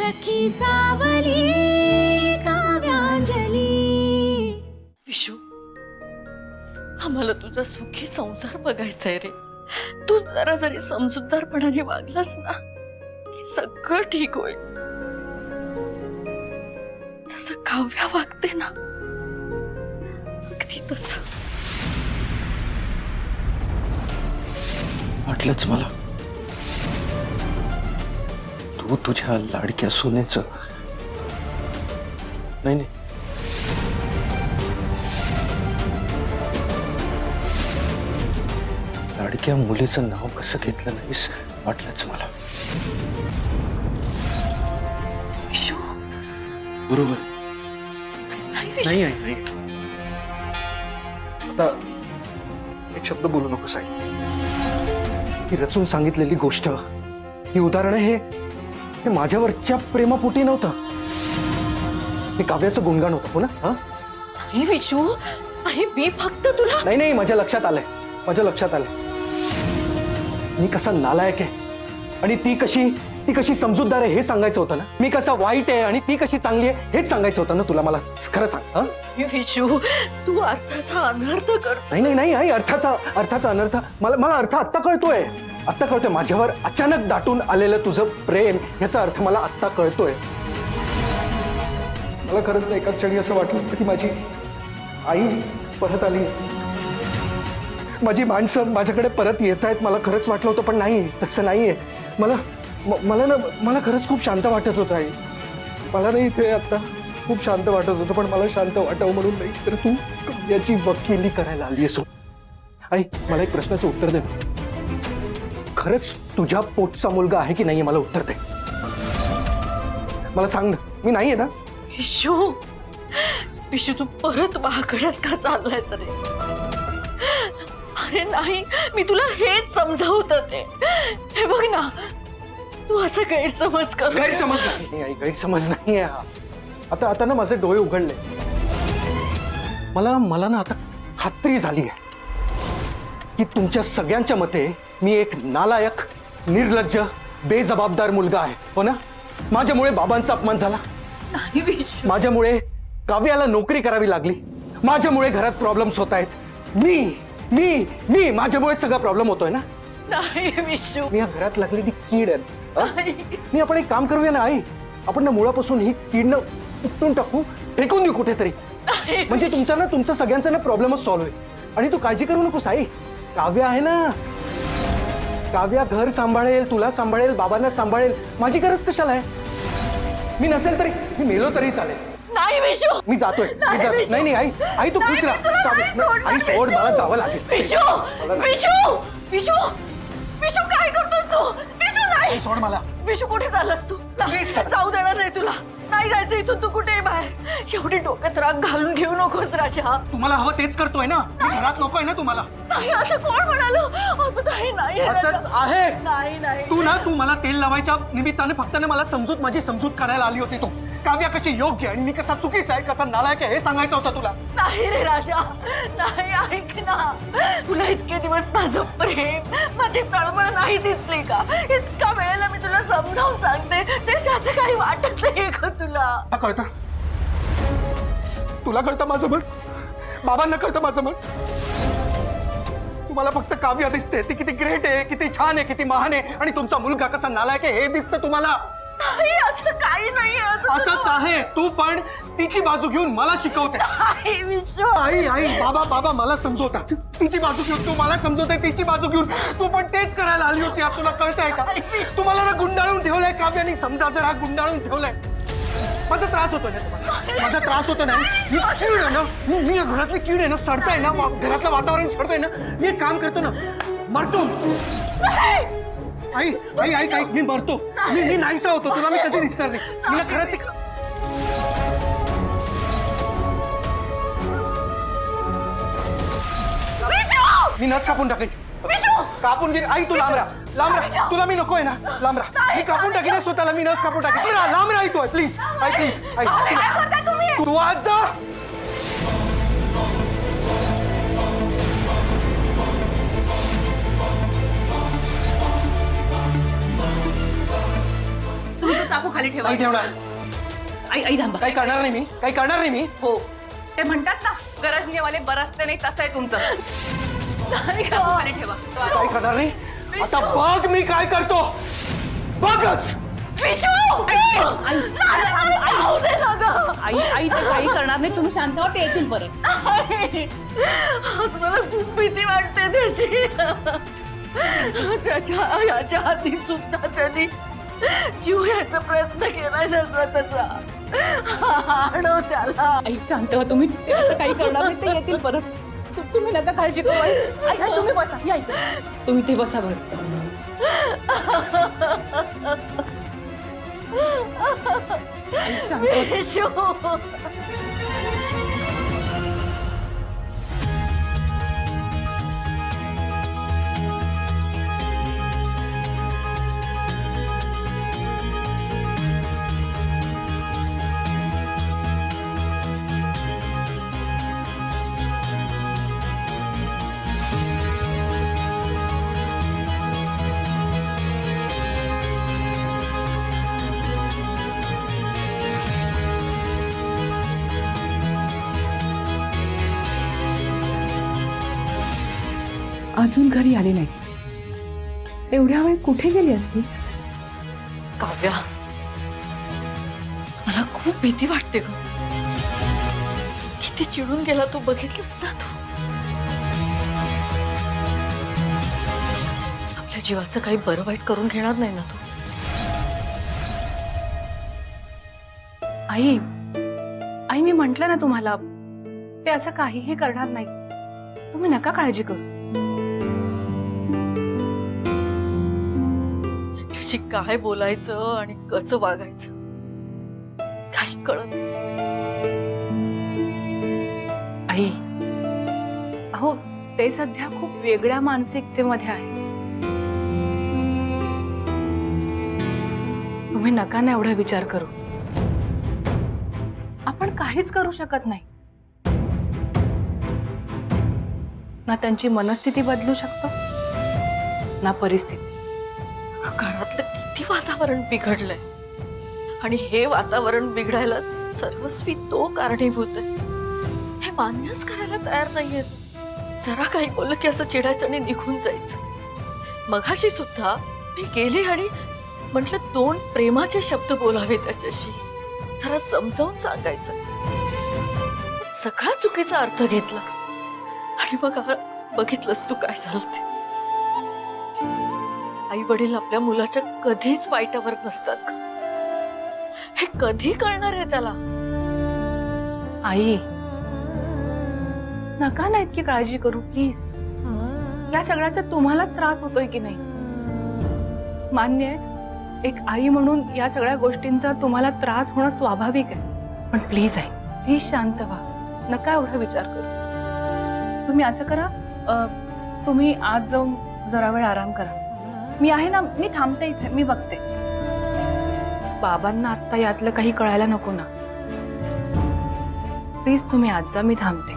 सखी सावली काव्यांजली। विशू, आम्हाला तुझा सुखी संसार बघायचाय रे। तू जरा जरी समजूतदारपणाने वागलास ना की सगळं ठीक होईल। जसं काव्या वागते ना अगदी तसं। वाटलंच मला तू तुझ्या लाडक्या सुनेचं नाही नाही लाडक्या मुलीचं नाव कसं घेतलं नाहीस वाटलंच मला। विशू, बरोबर नाही विशू, नाही आहे नाही। आता एक शब्द बोलू नको साई। ही रचून सांगितलेली गोष्ट, ही उदाहरण हे माझ्यावरच्या प्रेमापोटी नव्हतं, हे काव्याचं गुणगान होतं हो ना? हा नाही विशू, अरे मी फक्त तुला नाही नाही माझ्या लक्षात आलंय, माझ्या लक्षात आलंय मी कसा नालायक आहे आणि ती कशी समजूतदार आहे हे सांगायचं होतं ना। मी कसा वाईट आहे आणि ती कशी चांगली आहे हेच सांगायचं होतं ना तुला। मला खरं सांग। हा विशू, तू अर्थाचा अनर्थ कर। नाही नाही नाही आई, अर्थाचा अनर्थ मला अर्थ आत्ता कळतोय, आत्ता कळतोय। माझ्यावर अचानक दाटून आलेलं तुझं प्रेम याचा अर्थ मला आत्ता कळतोय। मला खरंच नाही एका क्षणी असं वाटलं की माझी आई परत आली, माझी माणसं माझ्याकडे परत येत आहेत। मला खरंच वाटलं होतं पण नाही, तसं नाहीये। मला खरंच खूप शांत वाटत होतं आई। मला नाही इथे आता खूप शांत वाटत होतं, पण मला शांत वाटावं म्हणून नाही तर तू याची वकिली करायला आली असो। आई मला एक प्रश्नाचं उत्तर दे, खरंच तुझ्या पोटचा मुलगा आहे की नाहीये? मला उत्तर दे, मला सांग ना। मी नाहीये ना? विशू, विशू तू परत वाकड्यात का चाललायस रे? अरे नाही, मी तुला हेच समजावत होते। हे बघ ना, तू असं गैरसमज कर। गैरसमज नाही आई, गैरसमज नाहीये हा। आता ना माझे डोळे उघडले। मला ना आता खात्री झाली आहे की तुमच्या सगळ्यांच्या मते मी एक नालायक, निर्लज्ज, बेजबाबदार मुलगा आहे हो ना। माझ्यामुळे बाबांचा अपमान झाला, नाही विशू, माझ्यामुळे काव्याला नोकरी करावी लागली, माझ्यामुळे घरात प्रॉब्लेम्स होत आहेत। मी माझ्यामुळे सगळा प्रॉब्लेम होतोय ना। नाही विशू, मी या घरात लागलेली कीड आहे हा? नाही। मी आपण एक काम करूया ना आई, आपण ना मुळापासून ही कीड न उपटून टाकू, फेकून देऊ कुठेतरी, म्हणजे तुमचा सगळ्यांचा ना प्रॉब्लेमच सॉल्व्ह होईल। आणि तू काळजी करू नकोस आई, काव्या आहे ना, काव्या घर सांभाळेल, तुला सांभाळेल, बाबांना सांभाळेल। माझी गरज कशाला आहे? मी नसेल तरी, मी मेलो तरी चालेल। नाही विशू, मी जातोय, मी जातोय। नाही आई, आई तू खुश राहा। आई सोड, मला जावं लागेल। विशू, विशू काय करतोस तू? विशू नाही, सोड मला। विशू कुठे चाललास तू? जाऊ देणार नाही तुला, नाही जायचं इथून, तू कुठे बाहेर। एवढी डोक्यात राग घालून घेऊ नकोस राजा। तुम्हाला हवं तेच करतोय ना, मी घरात नकोय ना तुम्हाला। नाही असं कोण म्हणालो? असं काही नाही असंच आहे। नाही तू मला तेल लावायच्या निमित्ताने फक्त ना मला माझी समजूत करायला आली होती। तू काव्या कशी योग्य आणि मी कसा चुकीचा आहे, कसा नालायक आहे हे सांगायचं होतं तुला। नाही रे राजा, नाही, ऐक ना, तुला इतके दिवस माझं प्रेम, माझी तळमळ नाही दिसली का? इतका वेळेला मी तुला समजावून सांगते, ते त्याचं काही वाटत नाही का तुला? कळतं, तुला कळतं माझं मन, बाबांना कळतं माझं मन। तुम्हाला फक्त काव्य दिसते, ती किती ग्रेट आहे, किती छान आहे, किती महान आहे, आणि तुमचा मुलगा कसा नालायक आहे हे दिसतं तुम्हाला। नाही असं काही नाही, असंच आहे। तू पण तिची बाजू घेऊन मला शिकवते। आई बाबा मला समजवतात, तिची बाजू घेऊन तू मला समजवते, तिची बाजू घेऊन तू पण तेच करायला आली होती। तुला कळतंय का? तुम्हाला ना गुंडाळून ठेवलंय काव्याने, समजा जर हा गुंडाळून ठेवलंय। माझा त्रास होतो ना तुम्हाला, माझा त्रास होतो ना, मी कीड आहे ना, मी घरातली कीड आहे ना, सडताय ना, घरातलं वातावरण सडतंय ना, मी एक काम करतो ना, मरतो। आई मी मरतो, मी नाहीसा होतो, तुला मी कधी दिसणार नाही। मला खरंच मी नस कापून टाकेन, कापून घे आई। तू लांब राहा, तुला मी नकोय ना, लांब राहा। मी कापून टाकेन स्वतःला, मी नस कापून टाकेन। लांब राहा तू, प्लीज आई, प्लीज आई, तू आज जा। तो चाकू खाली ठेवा. नाही ठेवणार. आई आई थांबा. काही करणार नाही मी, काही करणार नाही मी. हो ते म्हणतात ना गरजनेवाले बरसते नाही, तसं आहे तुमचं. चाकू खाली ठेवा. काही करणार नाही. आता बघ मी काय करतो, बघच. आई आई ते काही करणार नाही, तुम्ही शांत व्हा, ते येतील परत. आज मला खूप भीती वाटते त्याची. त्याच्या याच्या हाती सुद्धा त्यांनी जीव घ्यायचा प्रयत्न केलाय ना स्वतःचा. आणव त्याला. आई शांत व्हा तुम्ही, ते असं काही करणार नाही, ते येतील परत. तुम्ही नका काळजी करू. आई आई, तुम्ही बसा. या इकडे. तुम्ही ते बसा बरं. आई शांत व्हा. विशू. अजून घरी आली नाही. एवढ्या वेळ कुठे गेली असती? काव्या, मला खूप भीती वाटते ग. किती चिडून गेला तो बघितलंस ना तू. आपल्या जीवाचं काही बरं वाईट करून घेणार नाही ना तू. आई आई मी म्हंटल ना तुम्हाला, ते असं काहीही करणार नाही. तुम्ही नका काळजी करू. त्याच्याशी काय बोलायचं आणि कसं वागायचं काही कळत नाही. आई अहो ते सध्या खूप वेगळ्या मानसिकतेमध्ये आहे. तुम्ही नका ना एवढा विचार करू. आपण काहीच करू शकत नाही ना. त्यांची मनस्थिती बदलू शकतो ना परिस्थिती. घरातलं किती वातावरण बिघडलंय आणि हे वातावरण बिघडायला सर्वस्वी तो कारणीभूत आहे. हे मान्यच करायला तयार नाहीयेत. जरा काही बोललं की असं चिडायचं आणि निघून जायचं. मघाशी सुद्धा मी गेले आणि म्हटलं 2 प्रेमाचे शब्द बोलावे त्याच्याशी, जरा समजावून सांगायचं. पण सगळा चुकीचा अर्थ घेतला आणि मग बघितलंस तू काय झालं ते. आई वडील आपल्या मुलाच्या कधीच वाईटावर नसतात ग. हे कधी कळणार आहे त्याला. आई नका ना इतकी काळजी करू प्लीज. या सगळ्याचा तुम्हालाच त्रास होतोय की नाही? मान्य आहे, एक आई म्हणून या सगळ्या गोष्टींचा तुम्हाला त्रास होणं स्वाभाविक आहे. पण प्लीज आई, प्लीज शांत व्हा. नका एवढा विचार करू. तुम्ही असं करा, तुम्ही आज जाऊन जरा वेळ आराम करा. मी आहे ना, मी थांबते इथे, मी बघते. बाबांना आत्ता यातलं काही कळायला नको ना. प्लीज तुम्ही आज जा, मी थांबते.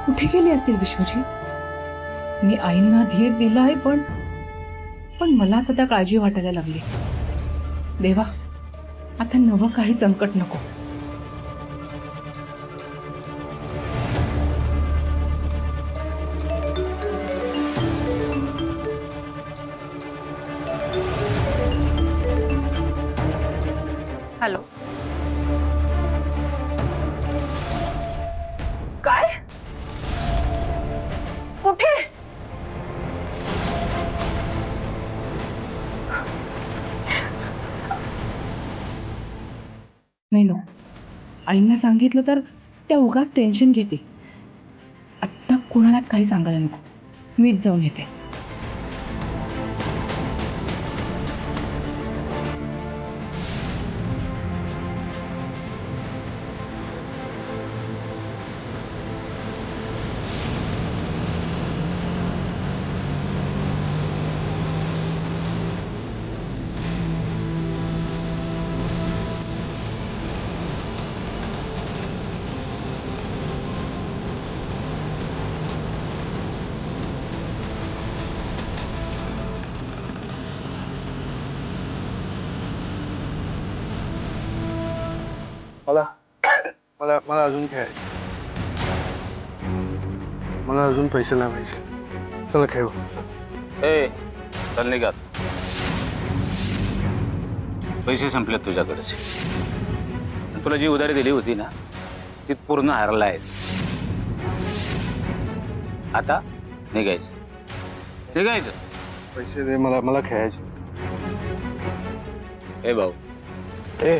कुठे गेली असतील विश्वजित? मी आईंना धीर दिलाय, पण मला सध्या काळजी वाटायला लागली. देवा, आता नवं काही संकट नको. हॅलो, काय? कुठे? नाही नो, आईंना सांगितलं तर त्या उगाच टेन्शन घेते. आत्ता कुणालाच काही सांगायला नको. मीच जाऊन येते. मला मला मला अजून खेळायचं. मला अजून पैसे लावायचे. चला खेळू. ए चल निघात. पैसे संपलेत तुझ्याकडचे. तुला जी उधारी दिली होती ना ती पूर्ण हरला आहेस. आता निघायचं. पैसे दे मला. मला खेळायचे. ए भाऊ ए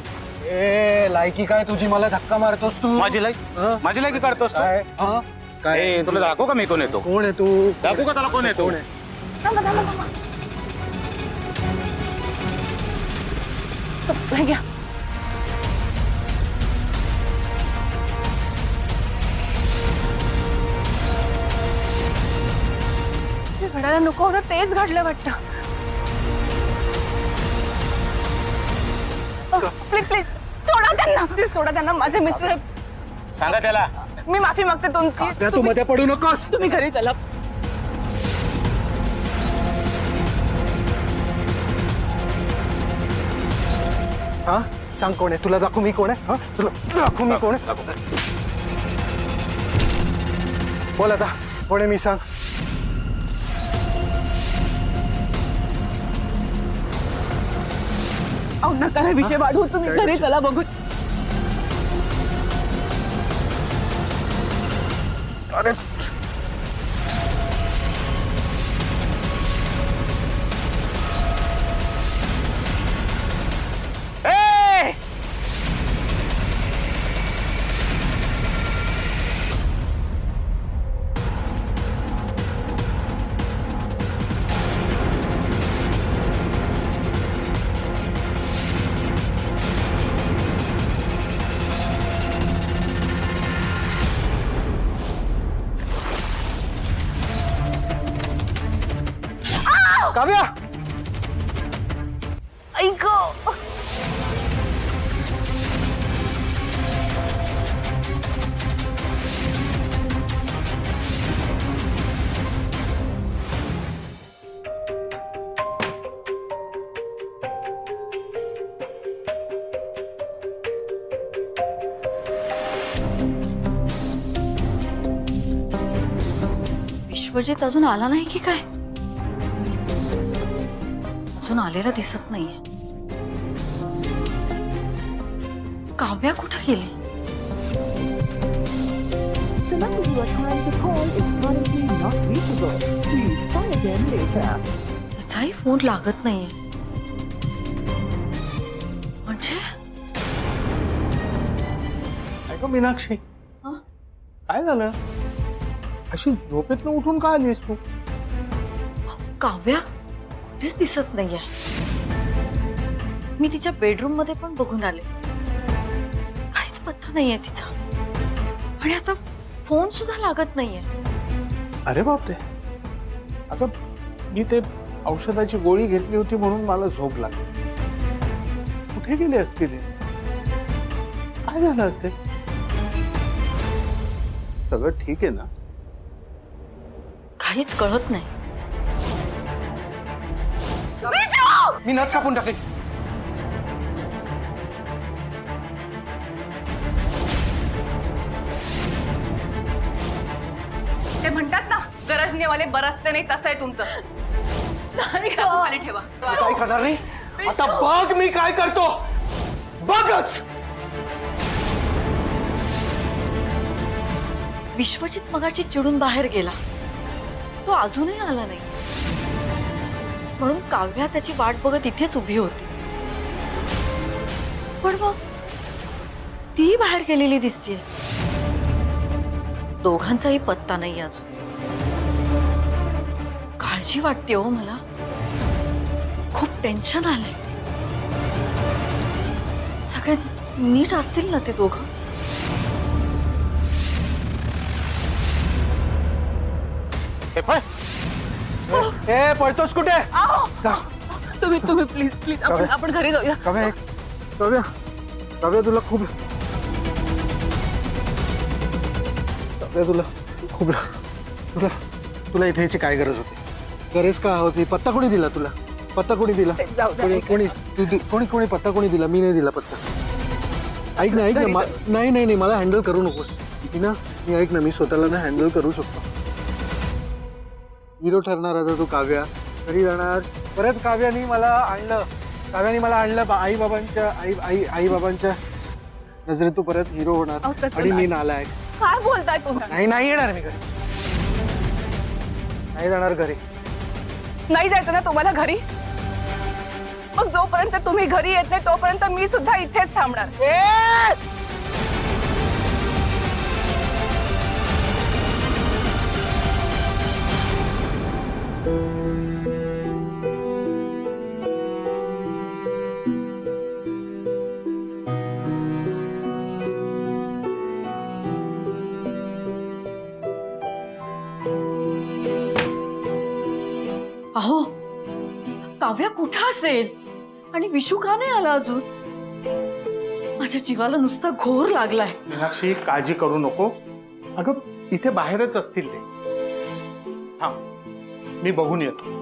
ए लायकी काय तुझी? मला धक्का मारतोस तू? माझी लायकी काढतोस तू? काय? हा? काय? ए तुला दाखवू का मी कोण येतो? कोण आहे तू? दाखवू का त्याला कोण येतो? कोण आहे? हे घ्या. ते घडायला नको होतं तेच घडलं वाटतं. प्लीज सोडा त्यांना. माझे मिस्टर. सांगा त्याला. मी माफी मागते तुमची. त्या तू मध्ये पडू नकोस. तुम्ही घरी चला. हा सांग कोण आहे? तुला दाखवू मी कोण आहे? हा तुला दाखवू मी कोण आहे? बोल आता कोण आहे मी सांग. अहो नका ना विषय वाढवू. तुम्ही घरी चला बघू. अरे काव्या. ऐक. विश्वजित अजून आला नाही की काय? अजून आलेला दिसत नाहीये. काव्या कुठं गेली? त्याचाही फोन लागत नाहीये. म्हणजे ऐक मीनाक्षी. हा? काय झालं? अशी झोपेतनं उठून का आलीस तू? काव्या कुठेच दिसत नाहीये. मी तिच्या बेडरूम मध्ये पण बघून आले. काहीच पत्ता नाहीये तिचा. आणि आता फोन सुद्धा लागत नाहीये. अरे बापरे. अगं मी ते औषधाची गोळी घेतली होती म्हणून मला झोप लागली. कुठे गेले असतील हे? काय झालं असेल? सगळं ठीक आहे ना? काहीच कळत नाही. मी नस कापून टाकेन. ते म्हणतात ना गरजनेवाले बरसते नाही. तसं आहे तुमचं. खाली ठेवा. काय करणार नाही? आता बघ मी काय करतो. बघच. विश्वजित मगाशी चिडून बाहेर गेला. तो अजूनही आला नाही. म्हणून काव्या त्याची वाट बघत इथेच उभी होती. पण मग ती बाहेर गेलेली दिसतीये. दोघांचाही पत्ता नाही अजून. काळजी वाटते हो मला. खूप टेन्शन आलंय. सगळे नीट असतील ना ते दोघं? ए पळतोस कुठे? तुम्ही प्लीज आपण घरी जाऊया. काव्या काव्या काव्या तुला खूप काव्या तुला खूप तुला तुला इथे यायची काय गरज होती? गरज का होती? पत्ता कोणी दिला तुला? पत्ता कोणी दिला? जाऊ द्या. कोणी कोणी कोणी कोणी पत्ता कोणी दिला? मी नाही दिला पत्ता. ऐक ना घरी नाही नाही नाही मला हँडल करू नकोस टीना. मी ऐक ना, मी स्वतःला ना हँडल करू शकतो. हिरो ठरणार आता तो काव्या. घरी जाणार परत. काव्याने मला आणलं आई बाबांच्या नजरेत तू परत हिरो होणार. अहो, तसं आणि मी नाही. नालायक. काय बोलताय तुम्ही? नाही येणार मी घरी. नाही जाणार घरी. नाही जायचं ना तुम्हाला घरी? मग जोपर्यंत तुम्ही घरी येत नाही तोपर्यंत मी सुद्धा इथेच थांबणार. अहो काव्या कुठं असेल आणि विशू का नाही आला अजून? माझ्या जीवाला नुसता घोर लागलाय. मीनाक्षी काळजी करू नको. अगं इथे बाहेरच असतील ते. थांब मी बघून येतो.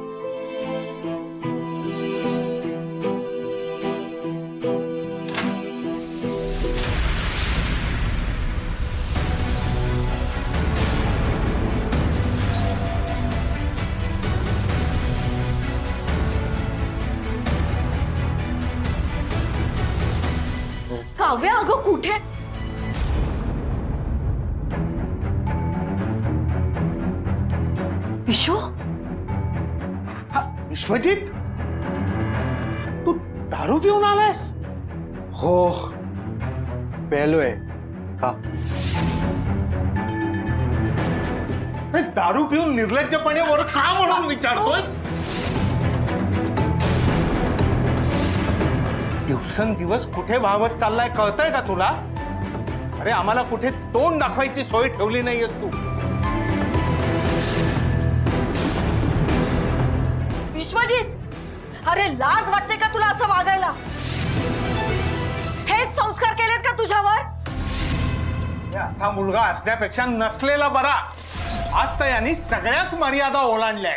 काव्या अगं कुठे? विशू विश्वजित तू दारू पिऊन आलायस? हो पेलोय का? अरे, दारू पिऊन निर्लज्जपणे वर का म्हणून विचारतोयस? दिवसेंदिवस कुठे वाहवत चाललाय कळतंय का तुला? अरे आम्हाला कुठे तोंड दाखवायची सोय ठेवली नाहीयेस तू. विश्वजित अरे लाज वाटते का तुला असं वागायला? हेच संस्कार केलेत का तुझ्यावर? हे असा मुलगा असण्यापेक्षा नसलेला बरा. आज तर यांनी सगळ्याच मर्यादा ओलांडल्या.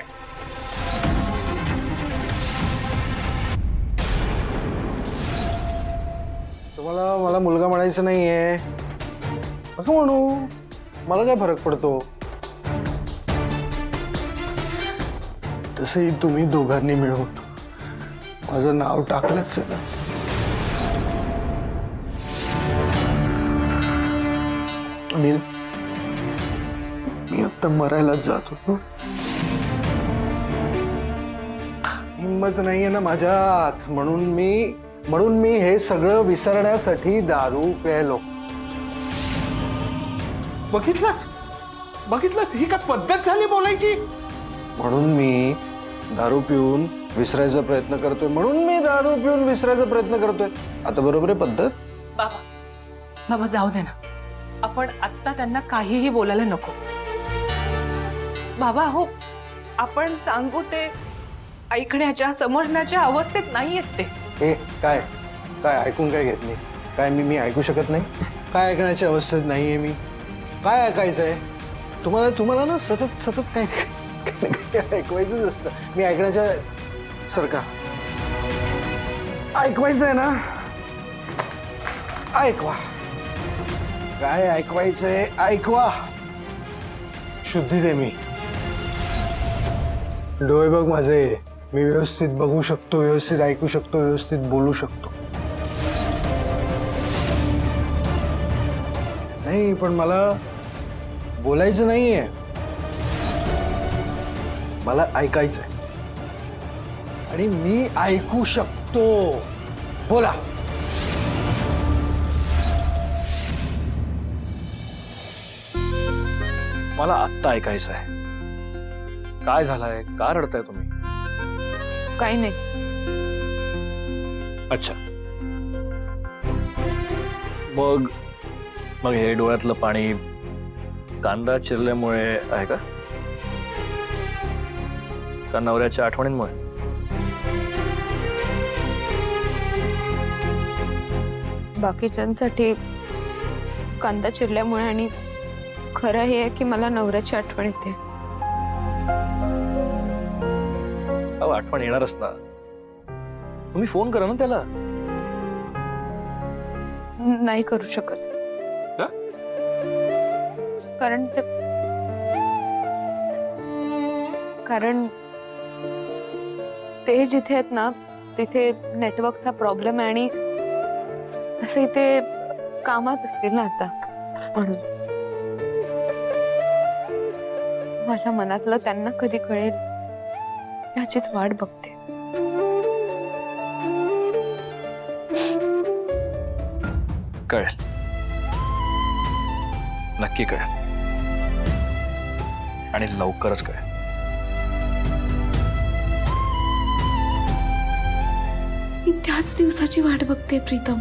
तुम्हाला मला मुलगा म्हणायचं नाहीये. असं म्हणू, मला काय फरक पडतो? तसंही तुम्ही दोघांनी मिळून माझं नाव टाकलंच आहे ना. मी आता मरायला जात होतो. हिम्मत नाहीये ना माझ्यात. म्हणून मी हे सगळं विसरण्यासाठी दारू प्यायलो. बघितलंस ही काय पद्धत झाली बोलायची? म्हणून मी दारू पिऊन विसरायचा प्रयत्न करतोय. आता बरोबर आहे पद्धत? बाबा जाऊ दे ना. आपण आत्ता त्यांना काहीही बोलायला नको. बाबा हो, आपण सांगू ते ऐकण्याच्या समजण्याच्या अवस्थेत नाहीयेत ते. ए काय ऐकून काय घेत नाही? काय मी ऐकू शकत नाही? काय ऐकण्याच्या अवस्थेत नाहीये मी? काय ऐकायचं आहे तुम्हाला ना सतत काय ऐकवायचंच असतं. मी ऐकण्याच्या सारखा ऐकवायचं आहे ना? ऐकवा. काय ऐकवायचंय ऐकवा. शुद्धीत आहे मी. डोळे बघ माझे. मी व्यवस्थित बघू शकतो, व्यवस्थित ऐकू शकतो, व्यवस्थित बोलू शकतो. नाही पण मला बोलायचं नाहीये, मला ऐकायचंय. आणि मी ऐकू शकतो. बोला. मला आत्ता ऐकायचं आहे. काय झालंय? का रडताय तुम्ही? काही नाही. अच्छा, मग हे डोळ्यातलं पाणी कांदा चिरल्यामुळे आहे का नवऱ्याच्या आठवणींमुळे? बाकीच्यांसाठी कांदा चिरल्यामुळे आणि खरं हे आहे की मला नवऱ्याची आठवण येते. अहो आठवण येणारच ना. तुम्ही फोन करा ना त्याला. नाही करू शकत. का? कारण ते जिथे आहेत ना तिथे नेटवर्कचा प्रॉब्लेम आहे आणि तसे ते कामात असतील ना आता, म्हणून माझ्या मनातलं त्यांना कधी कळेल याचीच वाट बघते. कळेल, नक्की कळेल आणि लवकरच कळेल. मी त्याच दिवसाची वाट बघते प्रीतम.